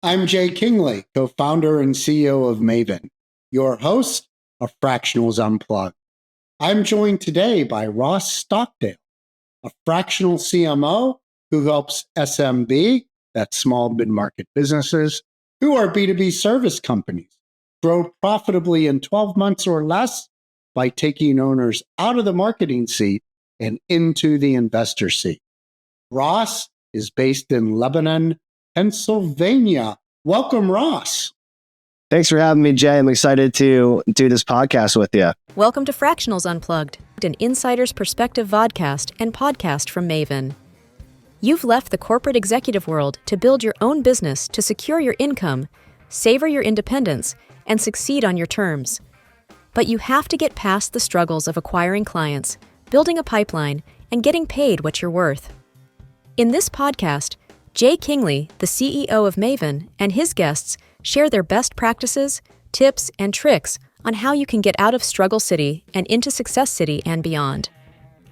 I'm Jay Kingley, co-founder and CEO of Maven, your host of Fractionals Unplugged. I'm joined today by Ross Stockdale, a fractional CMO who helps SMB, that's small mid-market businesses, who are B2B service companies, grow profitably in 12 months or less by taking owners out of the marketing seat and into the investor seat. Ross is based in Lebanon, Pennsylvania. Welcome, Ross. Thanks for having me, Jay. I'm excited to do this podcast with you. Welcome to Fractionals Unplugged, an insider's perspective vodcast and podcast from Maven. You've left the corporate executive world to build your own business to secure your income, savor your independence, and succeed on your terms. But you have to get past the struggles of acquiring clients, building a pipeline, and getting paid what you're worth. In this podcast, Jay Kingley, the CEO of Maven, and his guests share their best practices, tips, and tricks on how you can get out of Struggle City and into Success City and beyond.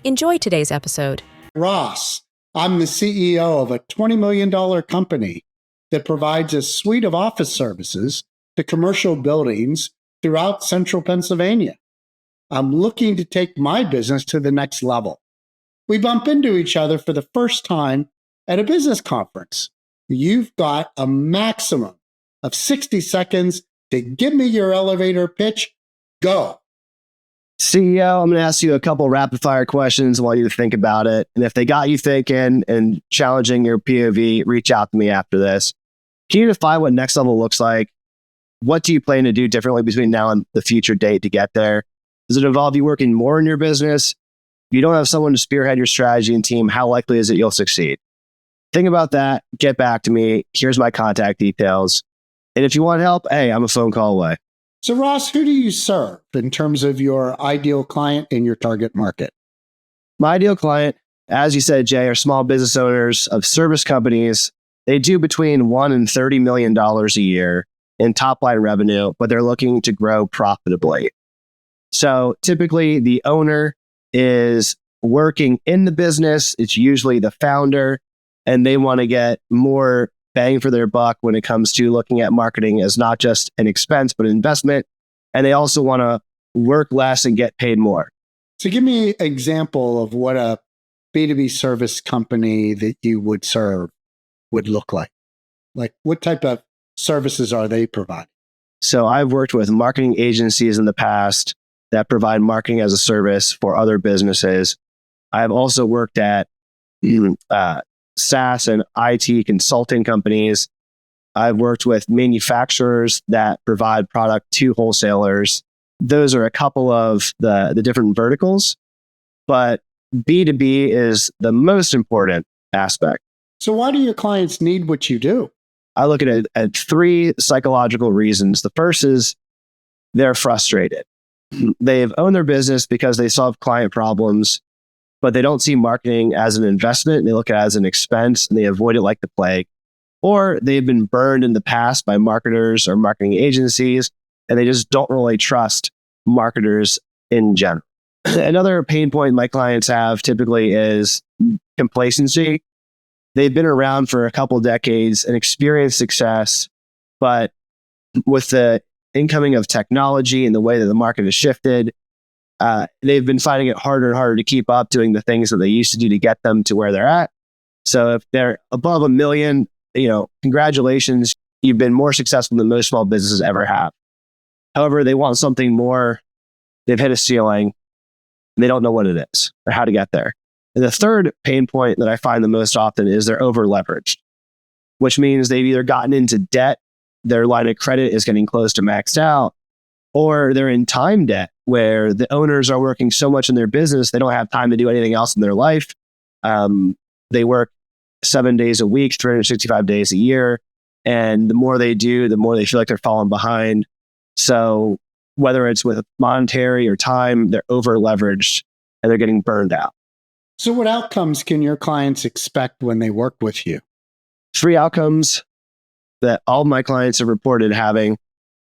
Enjoy today's episode. Ross, I'm the CEO of a $20 million company that provides a suite of office services to commercial buildings throughout central Pennsylvania. I'm looking to take my business to the next level. We bump into each other for the first time at a business conference. You've got a maximum of 60 seconds to give me your elevator pitch. Go. CEO, I'm going to ask you a couple rapid fire questions. I want you to think about it. And if they got you thinking and challenging your POV, reach out to me after this. Can you define what next level looks like? What do you plan to do differently between now and the future date to get there? Does it involve you working more in your business? If you don't have someone to spearhead your strategy and team, how likely is it you'll succeed? Think about that. Get back to me. Here's my contact details. And if you want help, hey, I'm a phone call away. So, Ross, who do you serve in terms of your ideal client in your target market? My ideal client, as you said, Jay, are small business owners of service companies. They do between $1 and $30 million a year in top line revenue, but they're looking to grow profitably. So typically the owner is working in the business. It's usually the founder, and they want to get more bang for their buck when it comes to looking at marketing as not just an expense, but an investment. And they also want to work less and get paid more. So give me an example of what a B2B service company that you would serve would look like. Like what type of services are they providing? So I've worked with marketing agencies in the past that provide marketing as a service for other businesses. I've also worked at SaaS and IT consulting companies. I've worked with manufacturers that provide product to wholesalers. Those are a couple of the different verticals, but B2B is the most important aspect. So why do your clients need what you do? I look at it at three psychological reasons. The first is they're frustrated. They've owned their business because they solve client problems, but they don't see marketing as an investment. They look at it as an expense and they avoid it like the plague. Or they've been burned in the past by marketers or marketing agencies, and they just don't really trust marketers in general. Another pain point my clients have typically is complacency. They've been around for a couple decades and experienced success, but with the incoming of technology and the way that the market has shifted, they've been finding it harder and harder to keep up doing the things that they used to do to get them to where they're at. So if they're above 1 million, congratulations, you've been more successful than most small businesses ever have. However, they want something more. They've hit a ceiling and they don't know what it is or how to get there. And the third pain point that I find the most often is they're over leveraged, which means they've either gotten into debt, their line of credit is getting close to maxed out, or they're in time debt where the owners are working so much in their business, they don't have time to do anything else in their life. They work 7 days a week, 365 days a year. And the more they do, the more they feel like they're falling behind. So whether it's with monetary or time, they're over leveraged and they're getting burned out. So what outcomes can your clients expect when they work with you? 3 outcomes that all my clients have reported having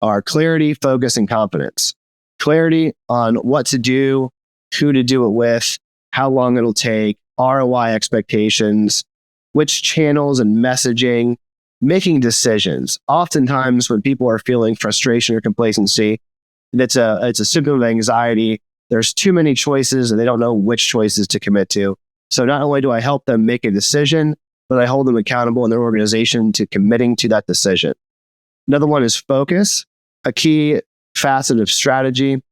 are clarity, focus, and confidence. Clarity on what to do, who to do it with, how long it'll take, ROI expectations, which channels and messaging making decisions. Oftentimes when people are feeling frustration or complacency, it's a symptom of anxiety. There's too many choices and they don't know which choices to commit to. So not only do I help them make a decision, but I hold them accountable in their organization to committing to that decision. Another one is focus. A key facet of strategy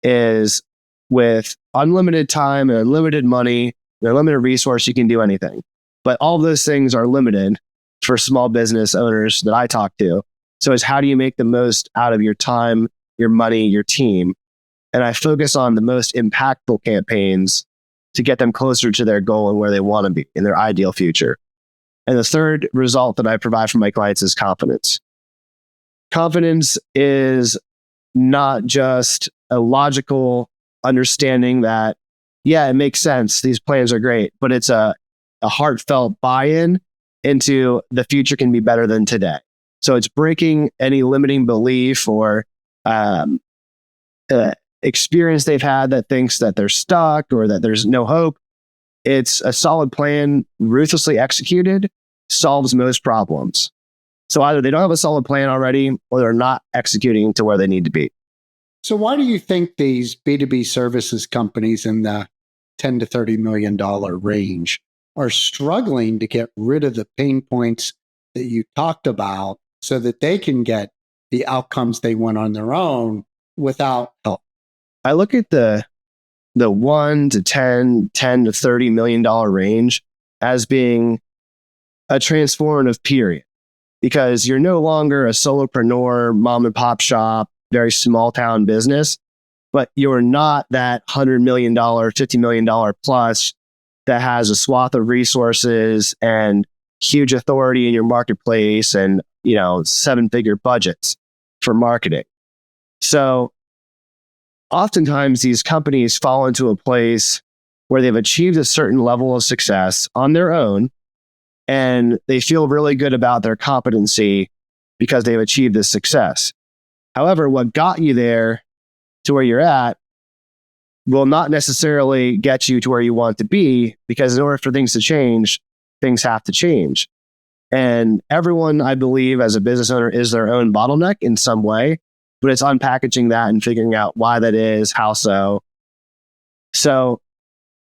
is with unlimited time and unlimited money and unlimited resource, you can do anything. But all of those things are limited for small business owners that I talk to. So it's how do you make the most out of your time, your money, your team? And I focus on the most impactful campaigns to get them closer to their goal and where they want to be in their ideal future. And the third result that I provide for my clients is confidence. Confidence is not just a logical understanding that, yeah, it makes sense, these plans are great, but it's a heartfelt buy-in into the future can be better than today. So it's breaking any limiting belief or experience they've had that thinks that they're stuck or that there's no hope. It's a solid plan, ruthlessly executed, solves most problems. So either they don't have a solid plan already or they're not executing to where they need to be. So why do you think these B2B services companies in the $10 to $30 million range are struggling to get rid of the pain points that you talked about so that they can get the outcomes they want on their own without help? I look at the 1 to 10 to $30 million range as being a transformative period, because you're no longer a solopreneur, mom and pop shop, very small town business, but you're not that $100 million, $50 million plus that has a swath of resources and huge authority in your marketplace and, 7-figure budgets for marketing. So oftentimes these companies fall into a place where they've achieved a certain level of success on their own, and they feel really good about their competency because they've achieved this success. However, what got you there to where you're at will not necessarily get you to where you want to be, because in order for things to change, things have to change. And everyone, I believe, as a business owner is their own bottleneck in some way, but it's unpackaging that and figuring out why that is, how so. So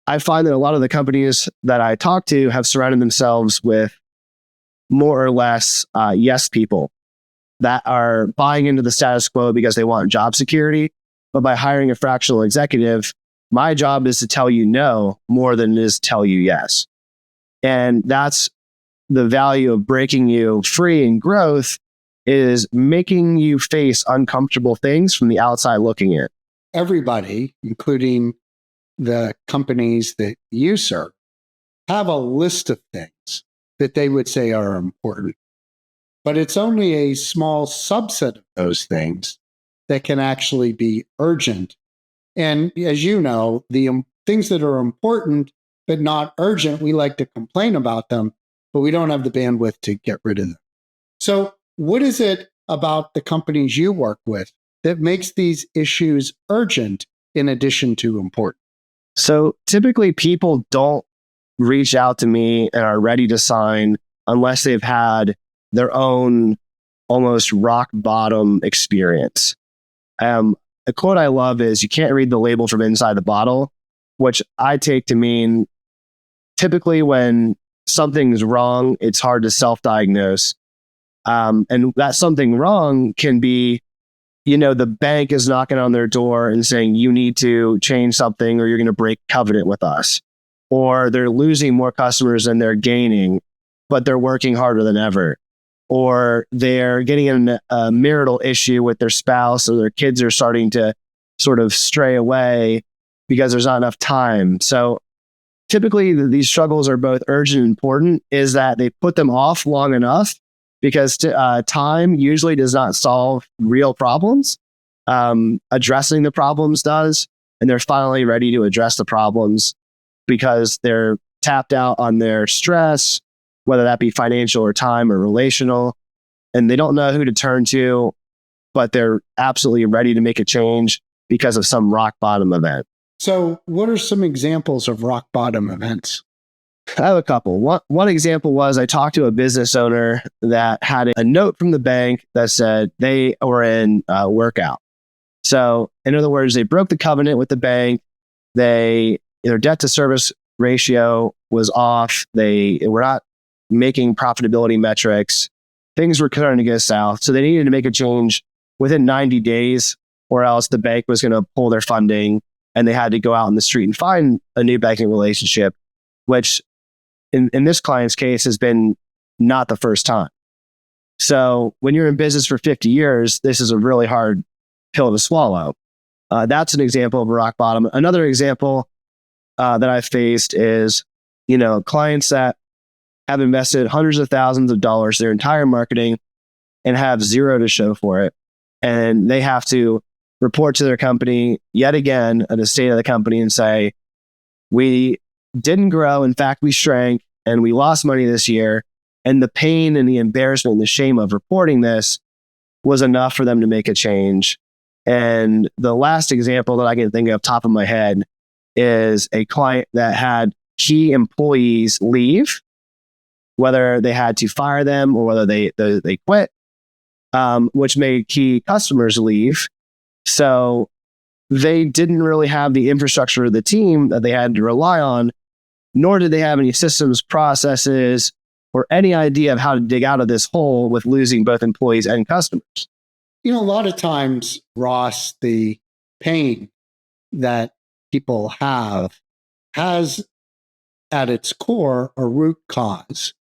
I find that a lot of the companies that I talk to have surrounded themselves with more or less yes people that are buying into the status quo because they want job security. But by hiring a fractional executive, my job is to tell you no more than it is to tell you yes. And that's the value of breaking you free in growth, is making you face uncomfortable things from the outside looking in. Everybody, including the companies that you serve, have a list of things that they would say are important. But it's only a small subset of those things that can actually be urgent. And as you know, the things that are important but not urgent, we like to complain about them, but we don't have the bandwidth to get rid of them. So what is it about the companies you work with that makes these issues urgent in addition to important? So typically people don't reach out to me and are ready to sign unless they've had their own almost rock bottom experience. A quote I love is, you can't read the label from inside the bottle, which I take to mean typically when something's wrong, it's hard to self-diagnose. And that something wrong can be, the bank is knocking on their door and saying, you need to change something or you're going to break covenant with us. Or they're losing more customers than they're gaining, but they're working harder than ever. Or they're getting in a marital issue with their spouse, or their kids are starting to sort of stray away because there's not enough time. So typically these struggles are both urgent and important, is that they put them off long enough because time usually does not solve real problems. Addressing the problems does, and they're finally ready to address the problems because they're tapped out on their stress, whether that be financial or time or relational, and they don't know who to turn to, but they're absolutely ready to make a change because of some rock bottom event. So what are some examples of rock bottom events? I have a couple. One example was I talked to a business owner that had a note from the bank that said they were in workout. So in other words, they broke the covenant with the bank. Their debt to service ratio was off. They were not making profitability metrics. Things were starting to go south. So they needed to make a change within 90 days or else the bank was going to pull their funding and they had to go out in the street and find a new banking relationship, which in this client's case has been not the first time. So when you're in business for 50 years, this is a really hard pill to swallow. That's an example of a rock bottom. Another example that I've faced is, clients that have invested hundreds of thousands of dollars, their entire marketing, and have zero to show for it. And they have to report to their company yet again at the state of the company and say, we didn't grow. In fact, we shrank and we lost money this year. And the pain and the embarrassment and the shame of reporting this was enough for them to make a change. And the last example that I can think of top of my head is a client that had key employees leave, whether they had to fire them or whether they quit, which made key customers leave. So they didn't really have the infrastructure of the team that they had to rely on, nor did they have any systems, processes, or any idea of how to dig out of this hole with losing both employees and customers. A lot of times, Ross, the pain that people have has at its core a root cause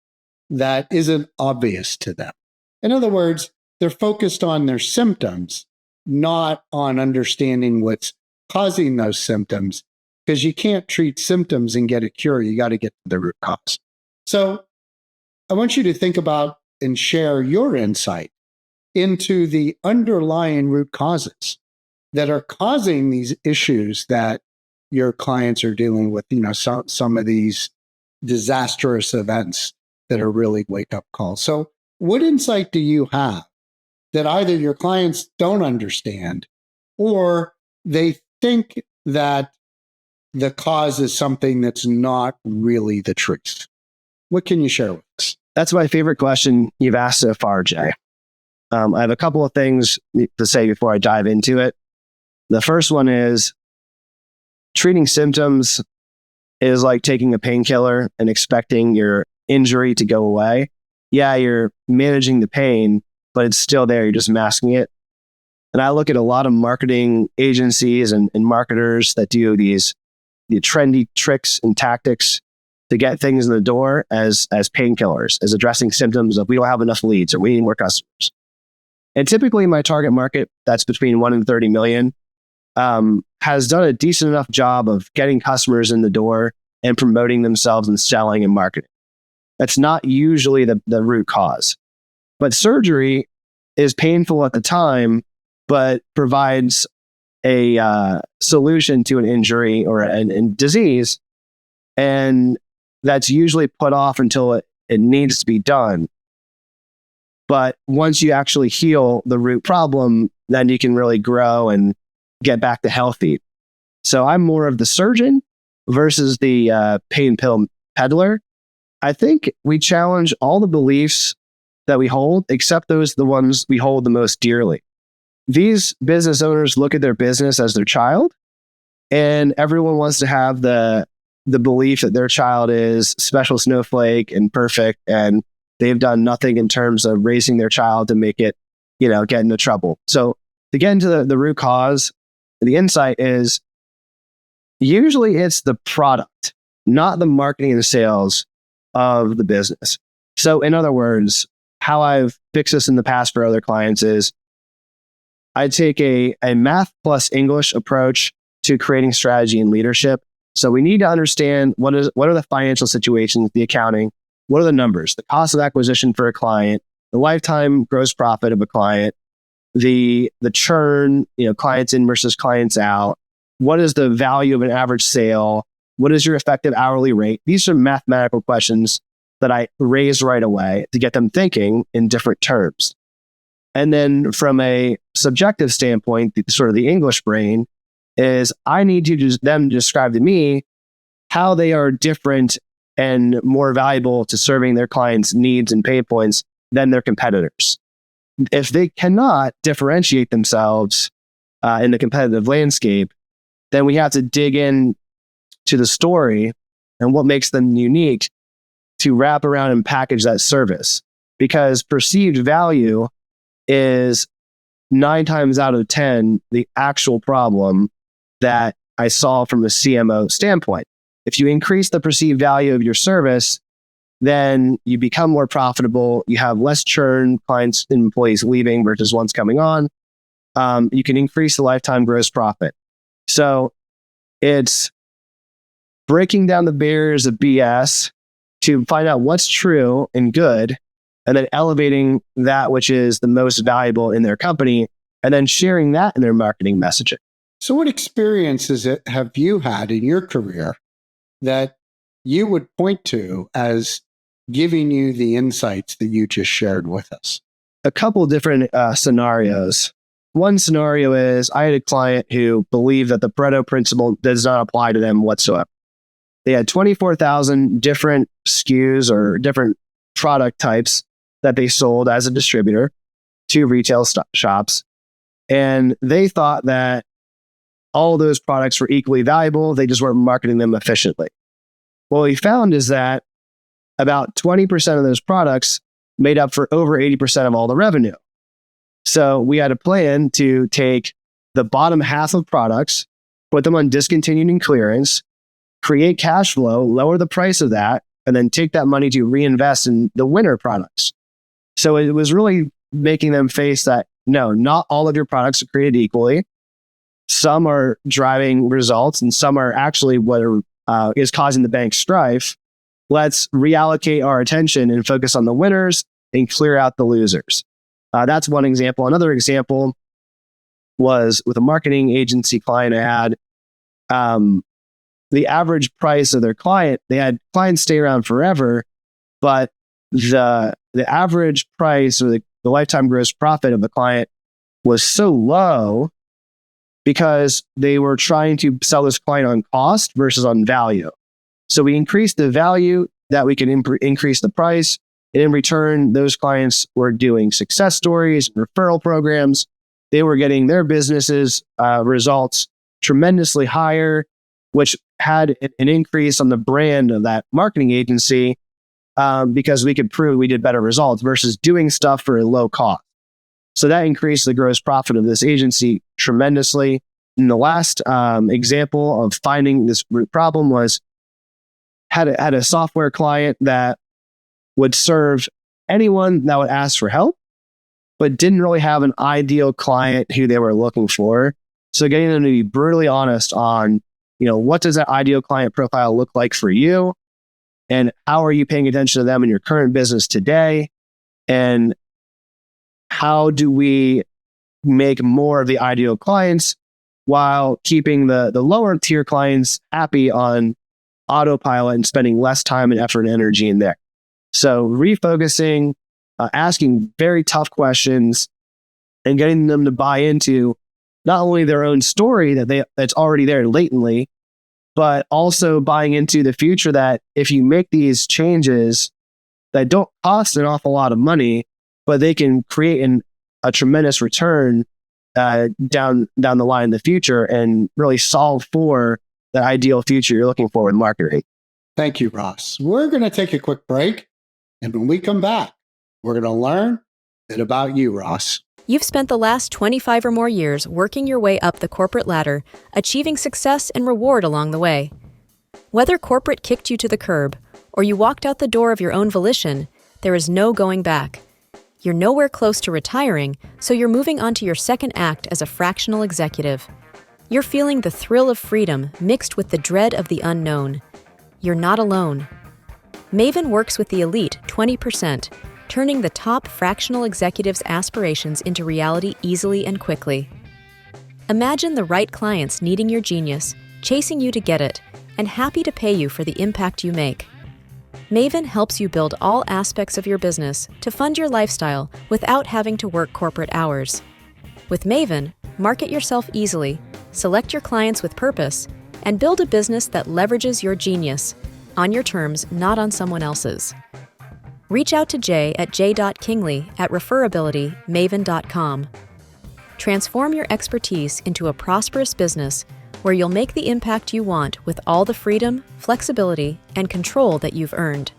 that isn't obvious to them. In other words, they're focused on their symptoms, not on understanding what's causing those symptoms, because you can't treat symptoms and get a cure. You got to get to the root cause. So I want you to think about and share your insight into the underlying root causes that are causing these issues that your clients are dealing with, some of these disastrous events that are really wake-up calls. So what insight do you have that either your clients don't understand or they think that the cause is something that's not really the truth? What can you share with us? That's my favorite question you've asked so far, Jay. I have a couple of things to say before I dive into it. The first one is treating symptoms is like taking a painkiller and expecting your injury to go away. Yeah, you're managing the pain, but it's still there. You're just masking it. And I look at a lot of marketing agencies and marketers that do the trendy tricks and tactics to get things in the door as painkillers, as addressing symptoms of we don't have enough leads or we need more customers. And typically my target market, that's between 1 and 30 million, has done a decent enough job of getting customers in the door and promoting themselves and selling and marketing. That's not usually the root cause. But surgery is painful at the time, but provides a solution to an injury or a disease. And that's usually put off until it needs to be done. But once you actually heal the root problem, then you can really grow and get back to healthy. So I'm more of the surgeon versus the pain pill peddler. I think we challenge all the beliefs that we hold, except the ones we hold the most dearly. These business owners look at their business as their child, and everyone wants to have the belief that their child is special snowflake and perfect, and they've done nothing in terms of raising their child to make it, get into trouble. So to get into the root cause, the insight is usually it's the product, not the marketing and sales of the business. So in other words, how I've fixed this in the past for other clients is I take a math plus English approach to creating strategy and leadership. So we need to understand what are the financial situations, the accounting, what are the numbers, the cost of acquisition for a client, the lifetime gross profit of a client, the churn, clients in versus clients out. What is the value of an average sale? What is your effective hourly rate? These are mathematical questions that I raise right away to get them thinking in different terms. And then from a subjective standpoint, sort of the English brain is I need them to describe to me how they are different and more valuable to serving their clients' needs and pain points than their competitors. If they cannot differentiate themselves in the competitive landscape, then we have to dig in to the story and what makes them unique to wrap around and package that service. Because perceived value is 9 times out of 10 the actual problem that I saw from a CMO standpoint. If you increase the perceived value of your service, then you become more profitable. You have less churn, clients and employees leaving versus ones coming on. You can increase the lifetime gross profit. So it's breaking down the barriers of BS to find out what's true and good, and then elevating that which is the most valuable in their company, and then sharing that in their marketing messaging. So what experiences have you had in your career that you would point to as giving you the insights that you just shared with us? A couple different scenarios. One scenario is I had a client who believed that the Pareto principle does not apply to them whatsoever. They had 24,000 different SKUs or different product types that they sold as a distributor to retail shops. And they thought that all those products were equally valuable. They just weren't marketing them efficiently. What we found is that about 20% of those products made up for over 80% of all the revenue. So we had a plan to take the bottom half of products, put them on discontinued and clearance, create cash flow, lower the price of that, and then take that money to reinvest in the winner products. So it was really making them face that, no, not all of your products are created equally. Some are driving results and some are actually what is causing the bank strife. Let's reallocate our attention and focus on the winners and clear out the losers. That's one example. Another example was with a marketing agency client I had. The average price of their client, they had clients stay around forever, but the average price or the lifetime gross profit of the client was so low because they were trying to sell this client on cost versus on value. So we increased the value that we could increase the price. And in return, those clients were doing success stories, referral programs. They were getting their businesses results tremendously higher, which had an increase on the brand of that marketing agency because we could prove we did better results versus doing stuff for a low cost. So that increased the gross profit of this agency tremendously. And the last example of finding this root problem was had a software client that would serve anyone that would ask for help, but didn't really have an ideal client who they were looking for. So getting them to be brutally honest on, what does that ideal client profile look like for you? And how are you paying attention to them in your current business today? And how do we make more of the ideal clients while keeping the lower tier clients happy on autopilot and spending less time and effort and energy in there? So refocusing, asking very tough questions and getting them to buy into not only their own story that's already there latently, but also buying into the future that if you make these changes that don't cost an awful lot of money, but they can create a tremendous return down the line in the future and really solve for that ideal future you're looking for in marketing. Thank you, Ross. We're going to take a quick break. And when we come back, we're going to learn a bit about you, Ross. You've spent the last 25 or more years working your way up the corporate ladder, achieving success and reward along the way. Whether corporate kicked you to the curb or you walked out the door of your own volition, there is no going back. You're nowhere close to retiring, so you're moving on to your second act as a fractional executive. You're feeling the thrill of freedom mixed with the dread of the unknown. You're not alone. Maven works with the elite 20%, turning the top fractional executives' aspirations into reality easily and quickly. Imagine the right clients needing your genius, chasing you to get it, and happy to pay you for the impact you make. Maven helps you build all aspects of your business to fund your lifestyle without having to work corporate hours. With Maven, market yourself easily, select your clients with purpose, and build a business that leverages your genius. on your terms, not on someone else's. Reach out to Jay at j.kingley@referabilitymaven.com. Transform your expertise into a prosperous business where you'll make the impact you want with all the freedom, flexibility, and control that you've earned.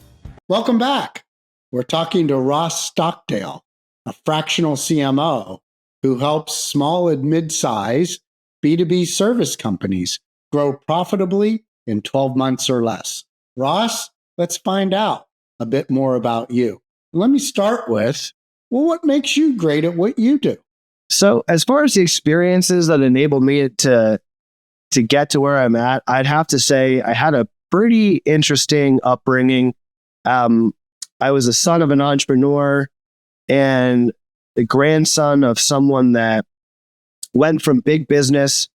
Welcome back. We're talking to Ross Stockdale, a fractional CMO who helps small and mid-size B2B service companies grow profitably in 12 months or less. Ross, let's find out a bit more about you. Let me start with, what makes you great at what you do? So as far as the experiences that enabled me to get to where I'm at, I'd have to say I had a pretty interesting upbringing. I was the son of an entrepreneur and the grandson of someone that went from big business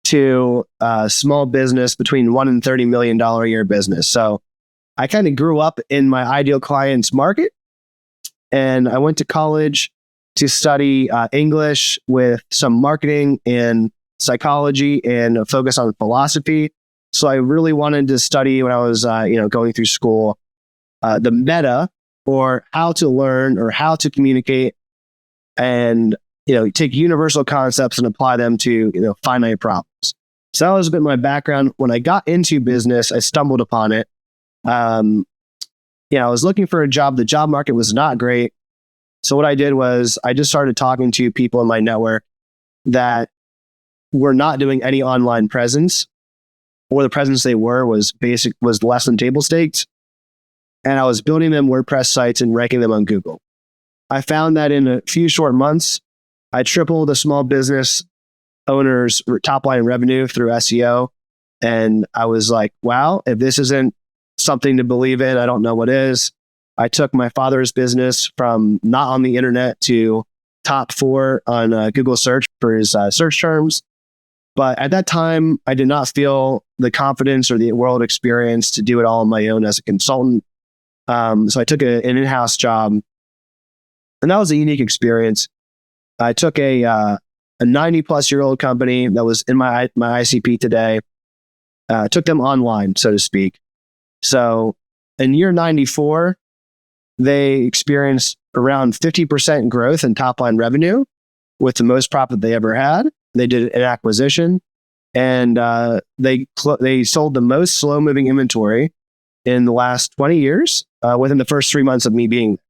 to small business between $1 and $30 million a year business. So I kind of grew up in my ideal client's market, and I went to college to study English with some marketing and psychology and a focus on philosophy. So I really wanted to study when I was going through school, the meta, or how to learn or how to communicate, and take universal concepts and apply them to finite problems. So that was a bit my background. When I got into business, I stumbled upon it. I was looking for a job. The job market was not great. So what I did was I just started talking to people in my network that were not doing any online presence, or the presence they were was less than table stakes. And I was building them WordPress sites and ranking them on Google. I found that in a few short months, I tripled a small business owner's top line revenue through SEO. And I was like, wow, if this isn't something to believe in, I don't know what is. I took my father's business from not on the internet to top 4 on Google search for his search terms. But at that time, I did not feel the confidence or the world experience to do it all on my own as a consultant. So I took an in-house job, and that was a unique experience. I took a 90-plus-year-old company that was in my ICP today, took them online, so to speak. So in year 94, they experienced around 50% growth in top-line revenue with the most profit they ever had. They did an acquisition, and they sold the most slow-moving inventory in the last 20 years within the first 3 months of me being there.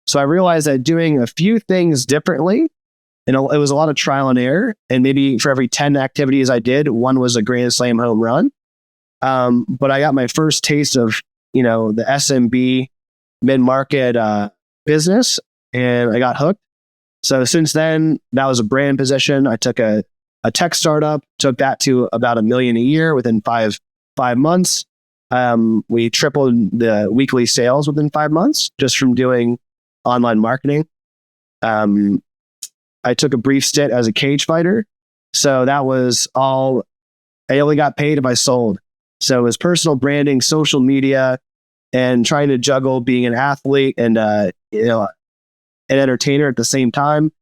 So I realized that doing a few things differently, and it was a lot of trial and error, and maybe for every 10 activities I did, one was a grand slam home run. But I got my first taste of the SMB mid-market business, and I got hooked. So since then, that was a brand position. I took a tech startup, took that to about $1 million a year within five months. We tripled the weekly sales within 5 months just from doing online marketing. I took a brief stint as a cage fighter. So that was all, I only got paid if I sold. So it was personal branding, social media, and trying to juggle being an athlete and an entertainer at the same time.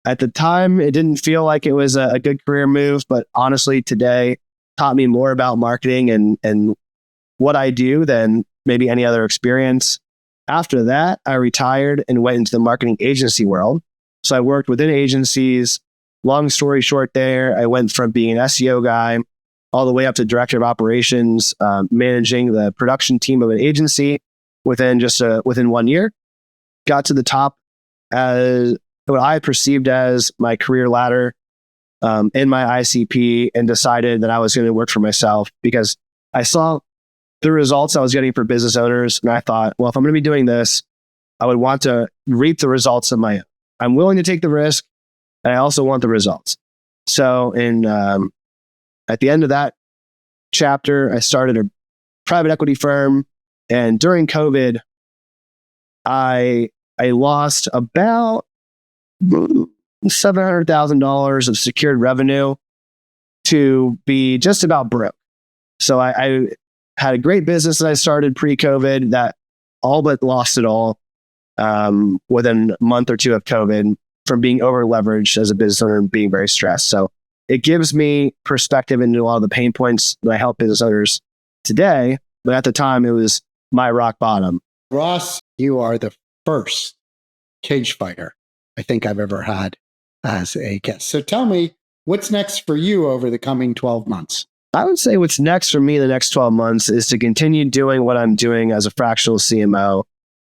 At the time, it didn't feel like it was a good career move, but honestly, today taught me more about marketing and what I do than maybe any other experience. After that, I retired and went into the marketing agency world. So I worked within agencies. Long story short there, I went from being an SEO guy all the way up to director of operations, managing the production team of an agency within 1 year. Got to the top as what I perceived as my career ladder in my ICP, and decided that I was going to work for myself because I saw the results I was getting for business owners. And I thought, well, if I'm going to be doing this, I would want to reap the results of my own. I'm willing to take the risk, and I also want the results. So at the end of that chapter, I started a private equity firm. And during COVID, I lost about $700,000 of secured revenue to be just about broke. So I had a great business that I started pre-COVID that all but lost it all within a month or two of COVID from being over-leveraged as a business owner and being very stressed. So it gives me perspective into a lot of the pain points that I help business owners today But at the time, it was my rock bottom. Ross, you are the first cage fighter I think I've ever had as a guest. So tell me, what's next for you over the coming 12 months? I would say what's next for me the next 12 months is to continue doing what I'm doing as a fractional CMO.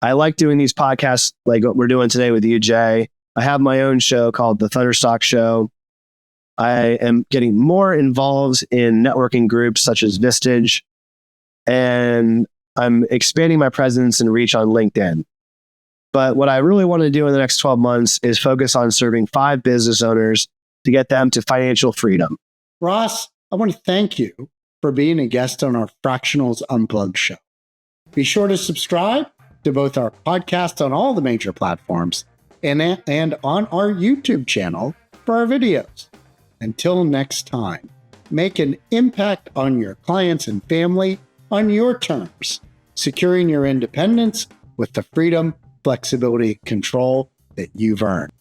I like doing these podcasts like what we're doing today with you, Jay. I have my own show called the Thunderstock Show. I am getting more involved in networking groups such as Vistage, and I'm expanding my presence and reach on LinkedIn. But what I really want to do in the next 12 months is focus on serving 5 business owners to get them to financial freedom. Ross, I want to thank you for being a guest on our Fractionals Unplugged show. Be sure to subscribe to both our podcast on all the major platforms and on our YouTube channel for our videos. Until next time, make an impact on your clients and family on your terms, securing your independence with the freedom, flexibility, control that you've earned.